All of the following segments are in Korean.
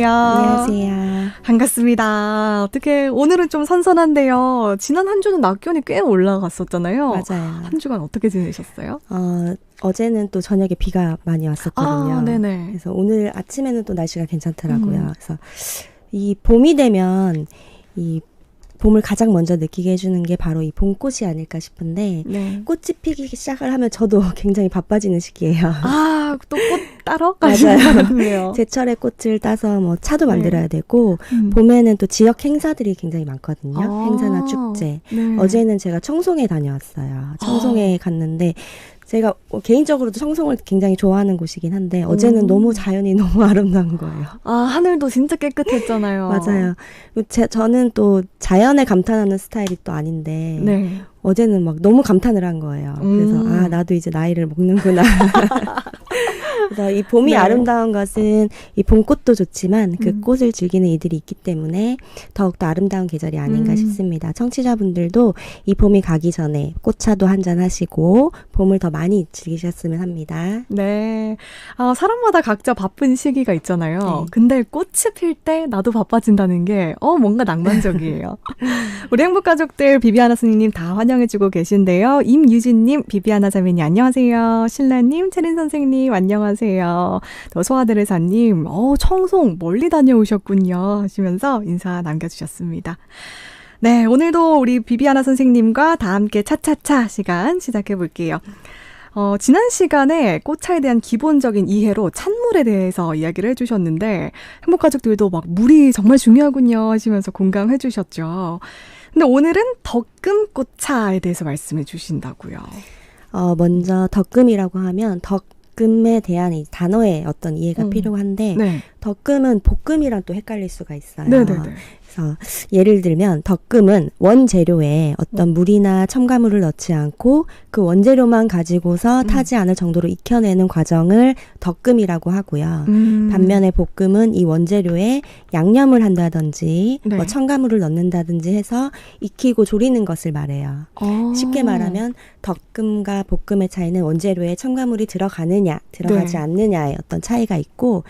안녕하세요. 반갑습니다. 어떻게 오늘은 좀 선선한데요. 지난 한 주는 낮 기온이 꽤 올라갔었잖아요. 맞아요. 한 주간 어떻게 지내셨어요? 어제는 또 저녁에 비가 많이 왔었거든요. 네네. 그래서 오늘 아침에는 또 날씨가 괜찮더라고요. 그래서 이 봄이 되면 이 봄을 가장 먼저 느끼게 해주는 게 바로 이 봄꽃이 아닐까 싶은데 네. 꽃이 피기 시작을 하면 저도 굉장히 바빠지는 시기예요. 또 꽃 따러 맞아요. 가시네요. 제철의 꽃을 따서 뭐 차도 만들어야 되고 음. 봄에는 또 지역 행사들이 굉장히 많거든요. 아. 행사나 축제. 네. 어제는 제가 청송에 다녀왔어요. 청송에 갔는데 제가 개인적으로도 청송을 굉장히 좋아하는 곳이긴 한데 어제는 너무 자연이 너무 아름다운 거예요. 하늘도 진짜 깨끗했잖아요. 맞아요. 저는 또 자연에 감탄하는 스타일이 또 아닌데 네. 어제는 막 너무 감탄을 한 거예요. 그래서 나도 이제 나이를 먹는구나. 그래서 이 봄이 네. 아름다운 것은 이 봄꽃도 좋지만 그 꽃을 즐기는 이들이 있기 때문에 더욱더 아름다운 계절이 아닌가 싶습니다. 청취자분들도 이 봄이 가기 전에 꽃차도 한잔 하시고 봄을 더 많이 즐기셨으면 합니다. 네. 사람마다 각자 바쁜 시기가 있잖아요. 네. 근데 꽃이 필 때 나도 바빠진다는 게 뭔가 낭만적이에요. 우리 행복가족들 비비아나 스님님 다 환영해주고 계신데요. 임유진님, 비비아나 자매님 안녕하세요. 신라님, 채린 선생님 안녕하세요. 또 소아드레사님, 청송 멀리 다녀오셨군요 하시면서 인사 남겨주셨습니다. 네, 오늘도 우리 비비아나 선생님과 다 함께 차차차 시간 시작해 볼게요. 지난 시간에 꽃차에 대한 기본적인 이해로 찬물에 대해서 이야기를 해주셨는데 행복가족들도 막 물이 정말 중요하군요 하시면서 공감해 주셨죠. 근데 오늘은 덕금꽃차에 대해서 말씀해 주신다고요. 먼저 덕금이라고 하면 덕금에 대한 이 단어의 어떤 이해가 필요한데 네. 덕금은 볶음이랑 또 헷갈릴 수가 있어요. 네네네. 그래서 예를 들면 덕금은 원재료에 어떤 물이나 첨가물을 넣지 않고 그 원재료만 가지고서 타지 않을 정도로 익혀내는 과정을 덕금이라고 하고요. 반면에 볶음은 이 원재료에 양념을 한다든지 네. 뭐 첨가물을 넣는다든지 해서 익히고 조리는 것을 말해요. 쉽게 말하면 덕금과 볶음의 차이는 원재료에 첨가물이 들어가느냐 들어가지 네. 않느냐의 어떤 차이가 있고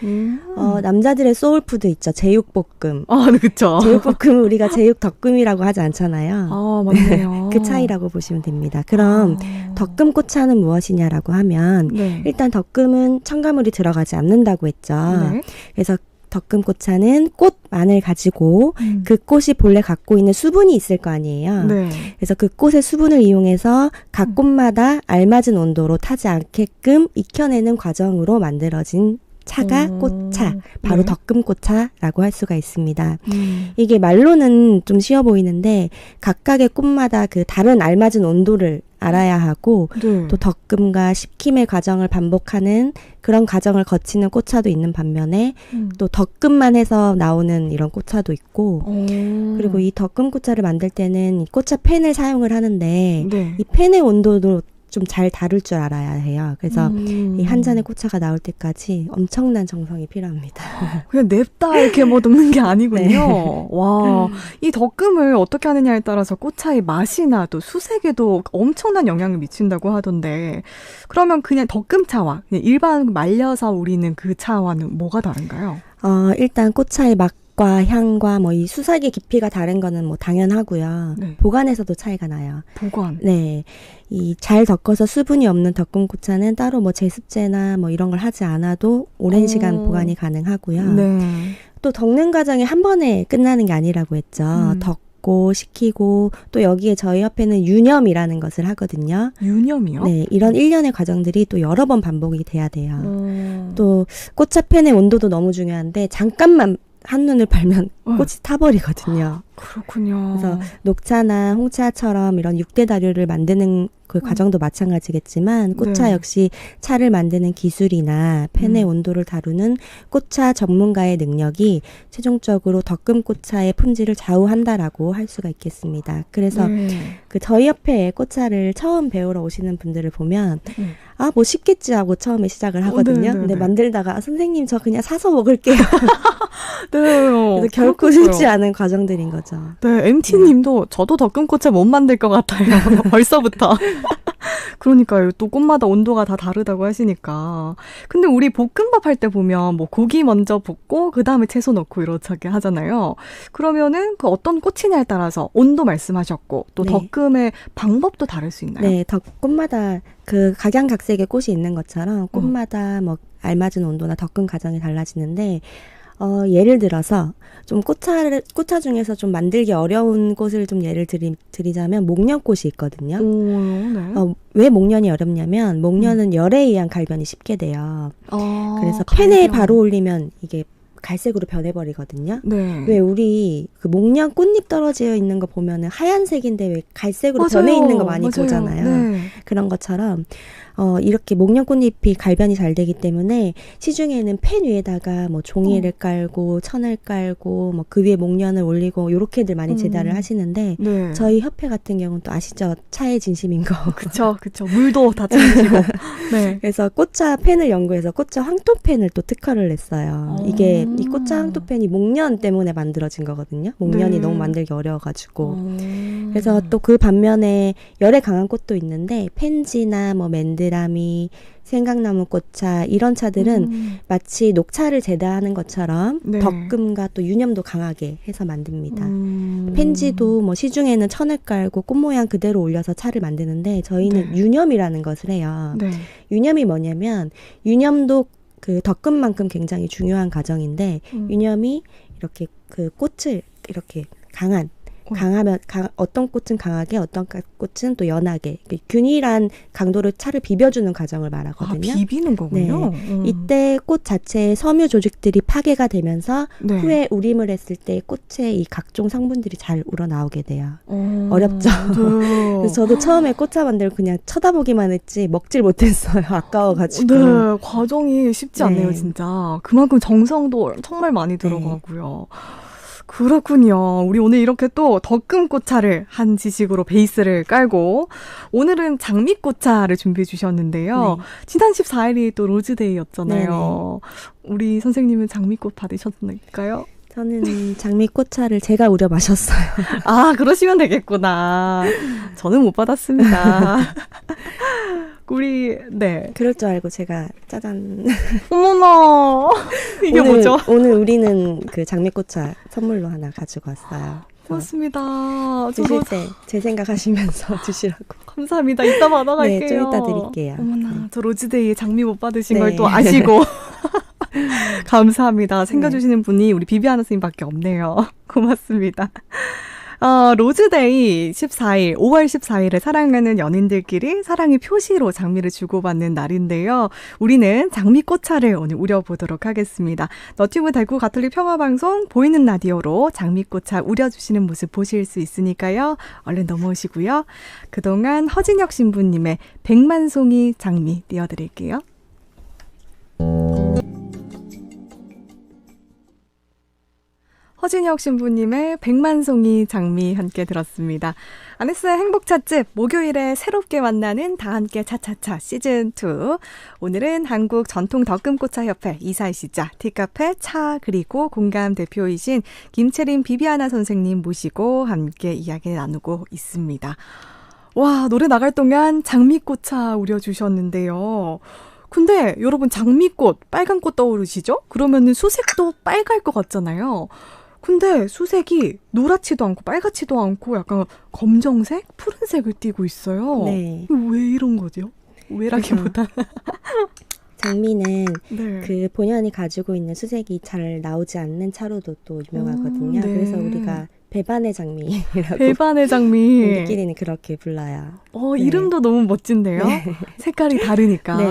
남자들의 소울푸드 있죠. 제육볶음. 네, 그쵸. 제육볶음은 우리가 제육덕금이라고 하지 않잖아요. 맞네요. 그 차이라고 보시면 됩니다. 그럼 덕금꽃차는 무엇이냐라고 하면 네. 일단 덕금은 첨가물이 들어가지 않는다고 했죠. 네. 그래서 덕금꽃차는 꽃만을 가지고 그 꽃이 본래 갖고 있는 수분이 있을 거 아니에요. 네. 그래서 그 꽃의 수분을 이용해서 각 꽃마다 알맞은 온도로 타지 않게끔 익혀내는 과정으로 만들어진 차가 꽃차, 바로 네. 덕금꽃차라고 할 수가 있습니다. 이게 말로는 좀 쉬워 보이는데 각각의 꽃마다 그 다른 알맞은 온도를 알아야 하고 네. 또 덕금과 식힘의 과정을 반복하는 그런 과정을 거치는 꽃차도 있는 반면에 또 덕금만 해서 나오는 이런 꽃차도 있고 그리고 이 덕금꽃차를 만들 때는 이 꽃차 팬을 사용을 하는데 네. 이 팬의 온도도 좀 잘 다룰 줄 알아야 해요. 그래서 이 한 잔의 꽃차가 나올 때까지 엄청난 정성이 필요합니다. 그냥 냅다 이렇게 뭐 녹는 게 아니군요. 네. 와, 이 덕금을 어떻게 하느냐에 따라서 꽃차의 맛이나 또 수색에도 엄청난 영향을 미친다고 하던데 그러면 그냥 덕금차와 그냥 일반 말려서 우리는 그 차와는 뭐가 다른가요? 일단 꽃차의 맛과 향과 뭐 이 수색의 깊이가 다른 거는 뭐 당연하고요. 네. 보관에서도 차이가 나요. 보관. 네. 이 잘 덕어서 수분이 없는 덕금꽃차는 따로 뭐 제습제나 뭐 이런 걸 하지 않아도 오랜 시간 보관이 가능하고요. 네. 또 덕는 과정이 한 번에 끝나는 게 아니라고 했죠. 덕고 식히고 또 여기에 저희 옆에는 유념이라는 것을 하거든요. 유념이요? 네, 이런 일련의 과정들이 또 여러 번 반복이 돼야 돼요. 또 꽃차 팬의 온도도 너무 중요한데 잠깐만 한눈을 팔면 꽃이 타버리거든요. 그렇군요. 그래서 녹차나 홍차처럼 이런 6대 다류를 만드는 그 과정도 마찬가지겠지만 꽃차 네. 역시 차를 만드는 기술이나 팬의 온도를 다루는 꽃차 전문가의 능력이 최종적으로 덕금꽃차의 품질을 좌우한다라고 할 수가 있겠습니다. 그래서 그 저희 옆에 꽃차를 처음 배우러 오시는 분들을 보면 뭐 쉽겠지 하고 처음에 시작을 하거든요. 근데 만들다가 선생님 저 그냥 사서 먹을게요. 네. 그래서 결코 쉽지 않은 과정들인 거죠. 네, MT님도 저도 덕금꽃차 못 만들 것 같아요. 벌써부터. 그러니까요. 또 꽃마다 온도가 다 다르다고 하시니까. 근데 우리 볶음밥 할 때 보면 뭐 고기 먼저 볶고 그다음에 채소 넣고 이렇게 하잖아요. 그러면은 그 어떤 꽃이냐에 따라서 온도 말씀하셨고 또 네. 덕금의 방법도 다를 수 있나요? 네, 꽃마다 그 각양각색의 꽃이 있는 것처럼 꽃마다 뭐 알맞은 온도나 덕금 과정이 달라지는데 예를 들어서 좀 꽃차 중에서 좀 만들기 어려운 꽃을 좀 예를 드리자면 목련꽃이 있거든요. 오, 네. 왜 목련이 어렵냐면 목련은 열에 의한 갈변이 쉽게 돼요. 그래서 갈변. 팬에 바로 올리면 이게 갈색으로 변해버리거든요. 네. 왜 우리 그 목련 꽃잎 떨어져 있는 거 보면은 하얀색인데 왜 갈색으로 맞아요. 변해 있는 거 많이 맞아요. 보잖아요. 네. 그런 것처럼 이렇게 목련 꽃잎이 갈변이 잘 되기 때문에 시중에는 팬 위에다가 뭐 종이를 깔고 천을 깔고 뭐 그 위에 목련을 올리고 요렇게들 많이 제단을 하시는데 네. 저희 협회 같은 경우는 또 아시죠? 차의 진심인 거. 그쵸. 물도 다 챙기시고. 네. 그래서 꽃차 펜을 연구해서 꽃차 황토펜을 또 특허를 냈어요. 이게 이 꽃차 황토펜이 목련 때문에 만들어진 거거든요. 목련이 네. 너무 만들기 어려워가지고. 그래서 또 그 반면에 열에 강한 꽃도 있는데 펜지나 뭐 맨드라미, 생강나무 꽃차 이런 차들은 마치 녹차를 제다하는 것처럼 네. 덕금과 또 유념도 강하게 해서 만듭니다. 펜지도 뭐 시중에는 천을 깔고 꽃 모양 그대로 올려서 차를 만드는데 저희는 네. 유념이라는 것을 해요. 네. 유념이 뭐냐면 유념도 그 덕금만큼 굉장히 중요한 과정인데 유념이 이렇게 그 꽃을 이렇게 강하면 어떤 꽃은 강하게 어떤 꽃은 또 연하게 균일한 강도로 차를 비벼주는 과정을 말하거든요. 비비는 거군요. 이때 꽃 자체의 섬유 조직들이 파괴가 되면서 네. 후에 우림을 했을 때 꽃의 이 각종 성분들이 잘 우러나오게 돼요. 어렵죠. 네. 그래서 저도 처음에 꽃차 만들고 그냥 쳐다보기만 했지 먹질 못했어요. 아까워가지고. 네, 과정이 쉽지 않네요, 네. 진짜. 그만큼 정성도 정말 많이 들어가고요. 그렇군요. 우리 오늘 이렇게 또 덕금꽃차를 한 지식으로 베이스를 깔고 오늘은 장미꽃차를 준비해 주셨는데요. 네. 지난 14일이 또 로즈데이였잖아요. 우리 선생님은 장미꽃 받으셨을까요? 저는 장미꽃차를 제가 우려 마셨어요. 아, 그러시면 되겠구나. 저는 못 받았습니다. 네. 그럴 줄 알고 제가 짜잔. 어머나. 이게 오늘, 뭐죠? 오늘 우리는 그 장미꽃차 선물로 하나 가지고 왔어요. 고맙습니다. 드실 때 제 생각하시면서 드시라고. 감사합니다. 이따 받아갈게요. 네, 좀 이따 드릴게요. 어머나, 저 로즈데이에 장미 못 받으신 네. 걸 또 아시고. 감사합니다. 챙겨주시는 분이 우리 비비아나 선생님밖에 없네요. 고맙습니다. 로즈데이 14일, 5월 14일에 사랑하는 연인들끼리 사랑의 표시로 장미를 주고받는 날인데요. 우리는 장미꽃차를 오늘 우려보도록 하겠습니다. 너튜브 대구 가톨릭 평화방송 보이는 라디오로 장미꽃차 우려주시는 모습 보실 수 있으니까요. 얼른 넘어오시고요. 그동안 허진혁 신부님의 백만송이 장미 띄워드릴게요. 허진혁 신부님의 백만송이 장미 함께 들었습니다. 아네스의 행복찻집 목요일에 새롭게 만나는 다함께 차차차 시즌2. 오늘은 한국 전통 덕금꽃차협회 이사이시자 티카페 차 그리고 공감 대표이신 김채린 비비아나 선생님 모시고 함께 이야기 나누고 있습니다. 와, 노래 나갈 동안 장미꽃차 우려주셨는데요. 근데 여러분 장미꽃, 빨간 꽃 떠오르시죠? 그러면은 수색도 빨갈 것 같잖아요. 근데 수색이 노랗지도 않고 빨갛지도 않고 약간 검정색, 푸른색을 띠고 있어요. 네. 왜 이런 거죠? 왜라기보다. 장미는 네. 그 본연이 가지고 있는 수색이 잘 나오지 않는 차로도 또 유명하거든요. 네. 그래서 우리가 배반의 장미라고 배반의 장미. 우리끼리는 그렇게 불러요. 네. 이름도 너무 멋진데요. 네. 색깔이 다르니까. 네.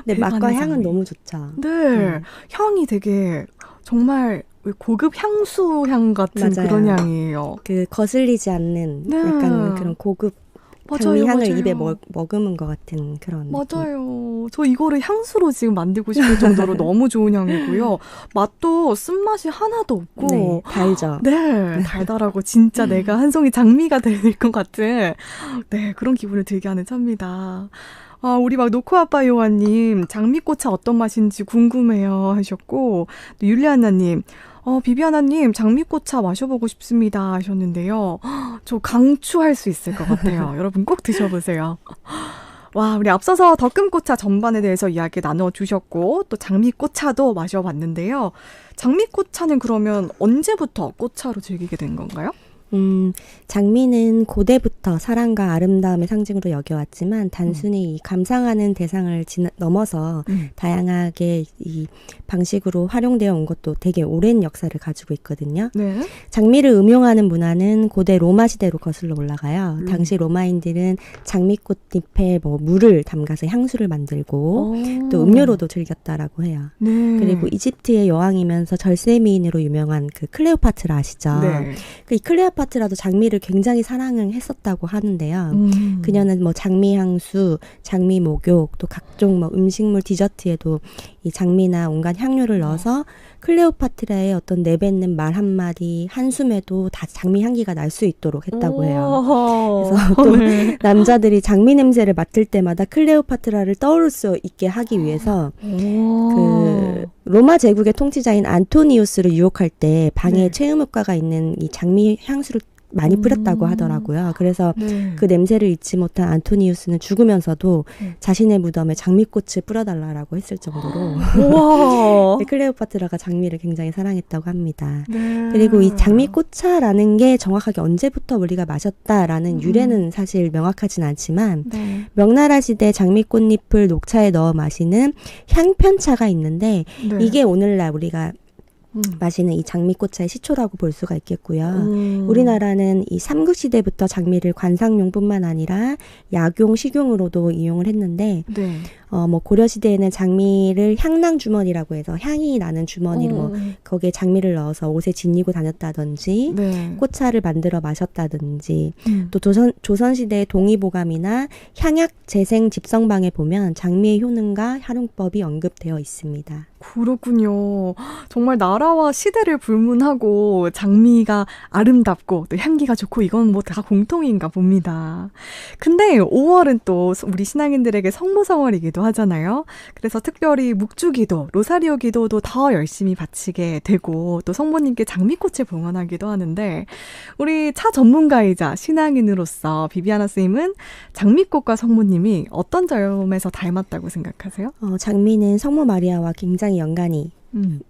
근데 맛과 배반의 향은 장미. 너무 좋죠. 네. 향이 되게 정말 고급 향수 향 같은 맞아요. 그런 향이에요. 그 거슬리지 않는 네. 약간 그런 고급 맞아요, 장미 향을 맞아요. 입에 머금은 것 같은 그런 느낌. 맞아요. 저 이거를 향수로 지금 만들고 싶을 정도로 너무 좋은 향이고요. 맛도 쓴맛이 하나도 없고. 네, 달죠. 네, 달달하고 진짜 내가 한 송이 장미가 될 것 같은 네, 그런 기분을 들게 하는 차입니다. 우리 막 노코아빠 요한님 장미꽃차 어떤 맛인지 궁금해요 하셨고 또 율리아나님 비비아나님, 장미꽃차 마셔보고 싶습니다 하셨는데요. 저 강추할 수 있을 것 같아요. 여러분 꼭 드셔보세요. 와, 우리 앞서서 덕금꽃차 전반에 대해서 이야기 나눠주셨고, 또 장미꽃차도 마셔봤는데요. 장미꽃차는 그러면 언제부터 꽃차로 즐기게 된 건가요? 장미는 고대부터 사랑과 아름다움의 상징으로 여겨왔지만 단순히 이 감상하는 대상을 넘어서 다양하게 이 방식으로 활용되어 온 것도 되게 오랜 역사를 가지고 있거든요. 네. 장미를 음용하는 문화는 고대 로마 시대로 거슬러 올라가요. 당시 로마인들은 장미꽃잎에 뭐 물을 담가서 향수를 만들고 또 음료로도 즐겼다라고 해요. 네. 그리고 이집트의 여왕이면서 절세미인으로 유명한 그 클레오파트라 아시죠? 네. 이 클레오파트라도 장미를 굉장히 사랑을 했었다고 하는데요. 그녀는 뭐 장미 향수, 장미 목욕, 또 각종 뭐 음식물 디저트에도 이 장미나 온갖 향료를 넣어서 클레오파트라의 어떤 내뱉는 말 한마디, 한숨에도 다 장미 향기가 날 수 있도록 했다고 해요. 그래서 또 남자들이 장미 냄새를 맡을 때마다 클레오파트라를 떠오를 수 있게 하기 위해서 그 로마 제국의 통치자인 안토니우스를 유혹할 때 방에 체음흑과가 있는 이 장미 향수를 많이 뿌렸다고 하더라고요. 그래서 그 냄새를 잊지 못한 안토니우스는 죽으면서도 자신의 무덤에 장미꽃을 뿌려달라고 했을 정도로 클레오파트라가 장미를 굉장히 사랑했다고 합니다. 그리고 이 장미꽃차라는 게 정확하게 언제부터 우리가 마셨다라는 유래는 사실 명확하진 않지만 명나라 시대 장미꽃잎을 녹차에 넣어 마시는 향편차가 있는데 이게 오늘날 우리가 마시는 이 장미꽃차의 시초라고 볼 수가 있겠고요. 우리나라는 이 삼국시대부터 장미를 관상용뿐만 아니라 약용, 식용으로도 이용을 했는데 뭐 고려시대에는 장미를 향낭 주머니라고 해서 향이 나는 주머니로 거기에 장미를 넣어서 옷에 지니고 다녔다든지 꽃차를 만들어 마셨다든지 또 조선시대의 동의보감이나 향약 재생 집성방에 보면 장미의 효능과 활용법이 언급되어 있습니다. 그렇군요. 정말 나라와 시대를 불문하고 장미가 아름답고 또 향기가 좋고 이건 뭐 다 공통인가 봅니다. 근데 5월은 또 우리 신앙인들에게 성모성월이기도 하잖아요. 그래서 특별히 묵주기도, 로사리오 기도도 더 열심히 바치게 되고 또 성모님께 장미꽃을 봉헌하기도 하는데 우리 차 전문가이자 신앙인으로서 비비아나 선생님은 장미꽃과 성모님이 어떤 점에서 닮았다고 생각하세요? 장미는 성모 마리아와 굉장히 연관이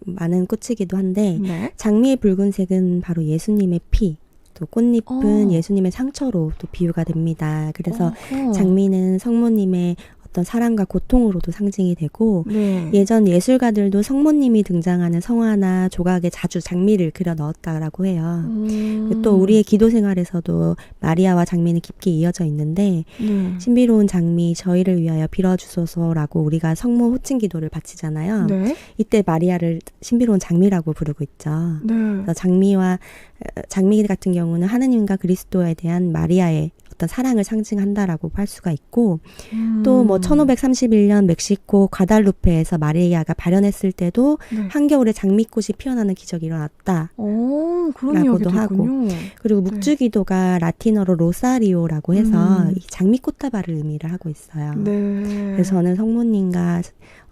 많은 꽃이기도 한데 장미의 붉은색은 바로 예수님의 피, 또 꽃잎은 예수님의 상처로 또 비유가 됩니다. 그래서 장미는 성모님의 어떤 사랑과 고통으로도 상징이 되고 예전 예술가들도 성모님이 등장하는 성화나 조각에 자주 장미를 그려 넣었다라고 해요. 또 우리의 기도 생활에서도 마리아와 장미는 깊게 이어져 있는데 신비로운 장미 저희를 위하여 빌어주소서라고 우리가 성모 호칭 기도를 바치잖아요. 이때 마리아를 신비로운 장미라고 부르고 있죠. 그래서 장미 같은 경우는 하느님과 그리스도에 대한 마리아의 어떤 사랑을 상징한다라고 할 수가 있고 또 뭐 1531년 멕시코 과달루페에서 마리아가 발현했을 때도 한겨울에 장미꽃이 피어나는 기적이 일어났다라고도 하고 그리고 묵주기도가 라틴어로 로사리오라고 해서 이 장미꽃다발을 의미를 하고 있어요. 그래서 저는 성모님과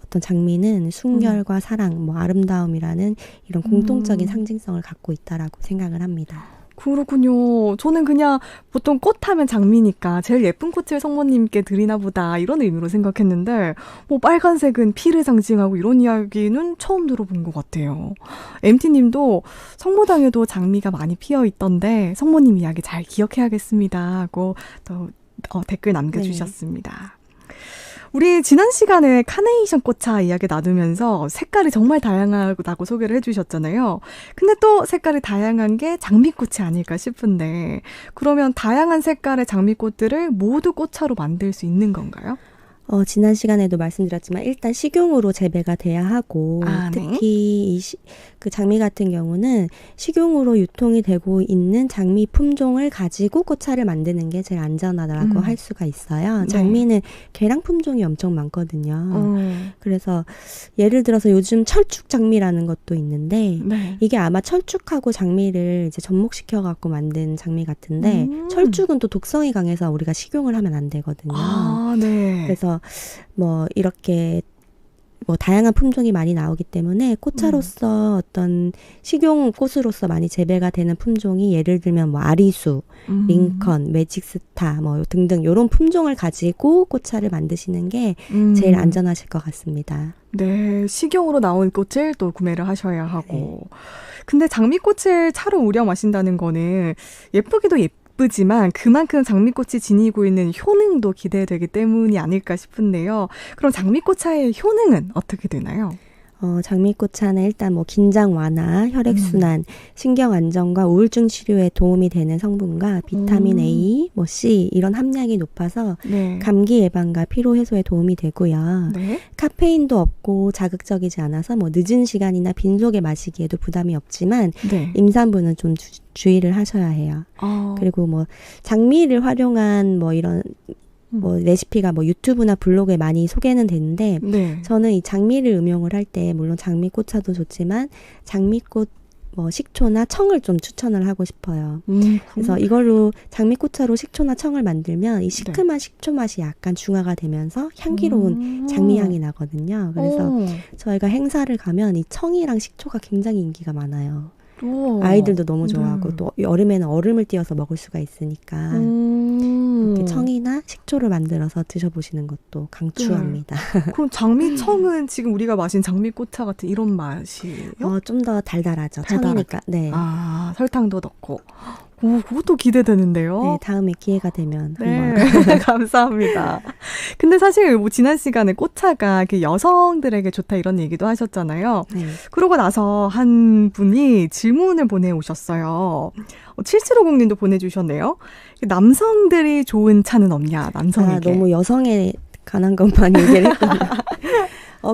어떤 장미는 순결과 사랑, 뭐 아름다움이라는 이런 공통적인 상징성을 갖고 있다라고 생각을 합니다. 그렇군요. 저는 그냥 보통 꽃 하면 장미니까 제일 예쁜 꽃을 성모님께 드리나 보다 이런 의미로 생각했는데 뭐 빨간색은 피를 상징하고 이런 이야기는 처음 들어본 것 같아요. MT님도 성모당에도 장미가 많이 피어 있던데 성모님 이야기 잘 기억해야겠습니다 하고 또 댓글 남겨주셨습니다. 우리 지난 시간에 카네이션 꽃차 이야기 나누면서 색깔이 정말 다양하다고 소개를 해주셨잖아요. 근데 또 색깔이 다양한 게 장미꽃이 아닐까 싶은데 그러면 다양한 색깔의 장미꽃들을 모두 꽃차로 만들 수 있는 건가요? 지난 시간에도 말씀드렸지만 일단 식용으로 재배가 돼야 하고 특히 그 장미 같은 경우는 식용으로 유통이 되고 있는 장미 품종을 가지고 꽃차를 만드는 게 제일 안전하다고 할 수가 있어요. 장미는 개량 품종이 엄청 많거든요. 그래서 예를 들어서 요즘 철쭉 장미라는 것도 있는데 이게 아마 철쭉하고 장미를 이제 접목시켜 갖고 만든 장미 같은데 철쭉은 또 독성이 강해서 우리가 식용을 하면 안 되거든요. 그래서 뭐 이렇게 뭐 다양한 품종이 많이 나오기 때문에 꽃차로서 어떤 식용 꽃으로서 많이 재배가 되는 품종이 예를 들면 뭐 아리수, 링컨, 매직스타 뭐 등등 이런 품종을 가지고 꽃차를 만드시는 게 제일 안전하실 것 같습니다. 네, 식용으로 나온 꽃을 또 구매를 하셔야 하고. 네. 근데 장미꽃을 차로 우려 마신다는 거는 예쁘기도 예쁘지만 그만큼 장미꽃이 지니고 있는 효능도 기대되기 때문이 아닐까 싶은데요. 그럼 장미꽃차의 효능은 어떻게 되나요? 장미꽃차는 일단 뭐 긴장 완화, 혈액순환, 신경 안정과 우울증 치료에 도움이 되는 성분과 비타민 A, 뭐 C 이런 함량이 높아서 네. 감기 예방과 피로 해소에 도움이 되고요. 네. 카페인도 없고 자극적이지 않아서 뭐 늦은 시간이나 빈속에 마시기에도 부담이 없지만 네. 임산부는 좀 주의를 하셔야 해요. 그리고 뭐 장미를 활용한 뭐 이런 뭐 레시피가 뭐 유튜브나 블로그에 많이 소개는 되는데 네. 저는 이 장미를 음용을 할 때 물론 장미꽃차도 좋지만 장미꽃 뭐 식초나 청을 좀 추천을 하고 싶어요. 그래서 이걸로 장미꽃차로 식초나 청을 만들면 이 시큼한 식초 맛이 약간 중화가 되면서 향기로운 장미향이 나거든요. 그래서 저희가 행사를 가면 이 청이랑 식초가 굉장히 인기가 많아요. 아이들도 너무 좋아하고 또 여름에는 얼음을 띄워서 먹을 수가 있으니까 이렇게 청이나 식초를 만들어서 드셔보시는 것도 강추합니다. 그럼 장미청은 지금 우리가 마신 장미꽃차 같은 이런 맛이에요? 좀 더 달달하죠. 청이니까. 네. 설탕도 넣고. 오, 그것도 기대되는데요. 네, 다음에 기회가 되면 한번. 네, 감사합니다. 근데 사실 뭐 지난 시간에 꽃차가 여성들에게 좋다 이런 얘기도 하셨잖아요. 네. 그러고 나서 한 분이 질문을 보내오셨어요. 7750님도 보내주셨네요. 남성들이 좋은 차는 없냐, 남성에게. 너무 여성에 관한 것만 얘기를 했군요.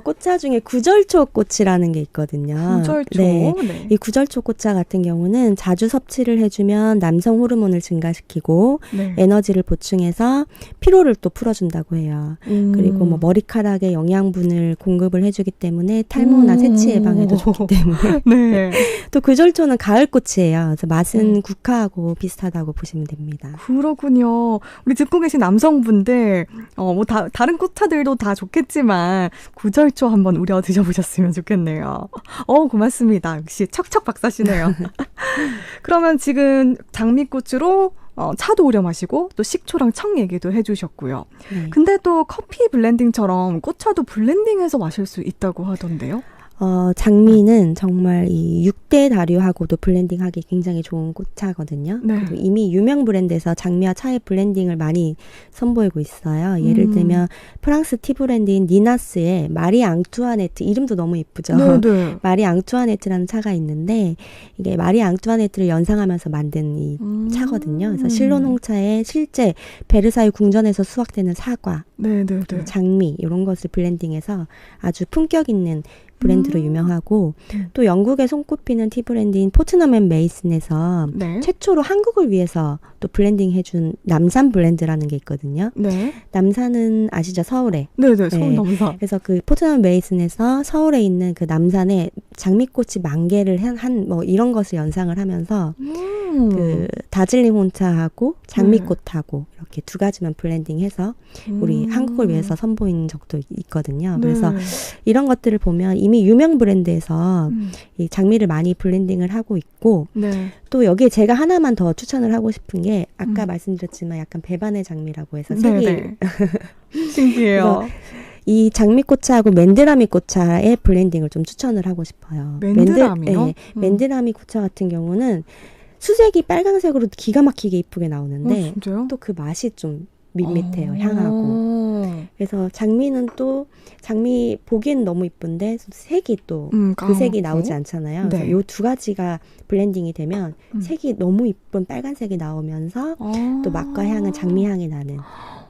꽃차 중에 구절초 꽃이라는 게 있거든요. 구절초? 네. 네. 이 구절초 꽃차 같은 경우는 자주 섭취를 해주면 남성 호르몬을 증가시키고 네. 에너지를 보충해서 피로를 또 풀어준다고 해요. 그리고 뭐 머리카락에 영양분을 공급을 해주기 때문에 탈모나 세치 예방에도 좋기 때문에 네. 또 구절초는 가을꽃이에요. 그래서 맛은 국화하고 비슷하다고 보시면 됩니다. 그렇군요. 우리 듣고 계신 남성분들 뭐 다른 꽃차들도 다 좋겠지만 구절초 한번 우려 드셔보셨으면 좋겠네요. 고맙습니다. 역시 척척 박사시네요. 그러면 지금 장미꽃으로 차도 우려 마시고 또 식초랑 청 얘기도 해주셨고요. 네. 근데 또 커피 블렌딩처럼 꽃차도 블렌딩해서 마실 수 있다고 하던데요? 장미는 정말 이 6대 다류하고도 블렌딩하기 굉장히 좋은 꽃차거든요. 네. 그리고 이미 유명 브랜드에서 장미와 차의 블렌딩을 많이 선보이고 있어요. 예를 들면 프랑스 티 브랜드인 니나스의 마리 앙투아네트, 이름도 너무 예쁘죠. 네네. 마리 앙투아네트라는 차가 있는데 이게 마리 앙투아네트를 연상하면서 만든 이 차거든요. 그래서 실론 홍차에 실제 베르사유 궁전에서 수확되는 사과, 네네네. 장미 이런 것을 블렌딩해서 아주 품격 있는 브랜드로 유명하고 또 영국의 손꼽히는 티 브랜드인 포트넘 앤 메이슨에서 네. 최초로 한국을 위해서 또 블렌딩 해준 남산 블렌드라는 게 있거든요. 네. 남산은 아시죠? 서울에. 네네. 서울 남산. 그래서 그 포트넘 메이슨에서 서울에 있는 그 남산에 장미꽃이 만개를 한 뭐 이런 것을 연상을 하면서 그 다즐링 혼차하고 장미꽃하고 이렇게 두 가지만 블렌딩해서 우리 한국을 위해서 선보인 적도 있거든요. 그래서 이런 것들을 보면 이미 유명 브랜드에서 이 장미를 많이 블렌딩을 하고 있고 네. 또 여기에 제가 하나만 더 추천을 하고 싶은 게 아까 말씀드렸지만 약간 배반의 장미라고 해서 색이 신기해요. 이 장미꽃차하고 맨드라미 꽃차의 블렌딩을 좀 추천을 하고 싶어요. 맨드라미요? 맨드라미 꽃차 같은 경우는 수색이 빨간색으로 기가 막히게 이쁘게 나오는데 진짜요? 또 그 맛이 좀 밋밋해요. 향하고. 그래서 장미는 또 장미 보기엔 너무 이쁜데 색이 또 그 색이 나오지 않잖아요. 그래서 네. 요 두 가지가 블렌딩이 되면 색이 너무 이쁜 빨간색이 나오면서 또 맛과 향은 장미 향이 나는.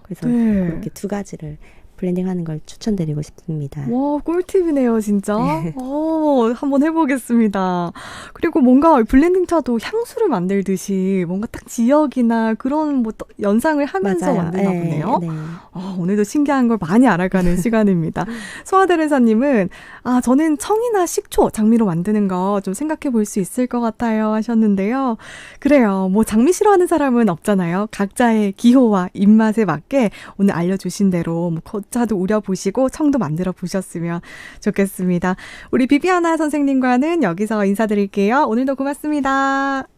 그래서 그렇게 두 가지를 블렌딩하는 걸 추천드리고 싶습니다. 와, 꿀팁이네요, 진짜. 한번 해보겠습니다. 그리고 뭔가 블렌딩 차도 향수를 만들듯이 뭔가 딱 지역이나 그런 뭐 연상을 하면서 맞아요. 만드나 보네요. 네. 오늘도 신기한 걸 많이 알아가는 시간입니다. 소아데레사님은 저는 청이나 식초, 장미로 만드는 거 좀 생각해 볼 수 있을 것 같아요 하셨는데요. 그래요. 뭐 장미 싫어하는 사람은 없잖아요. 각자의 기호와 입맛에 맞게 오늘 알려주신 대로 뭐 꽃차도 우려보시고 청도 만들어 보셨으면 좋겠습니다. 우리 비비아나 선생님과는 여기서 인사드릴게요. 오늘도 고맙습니다.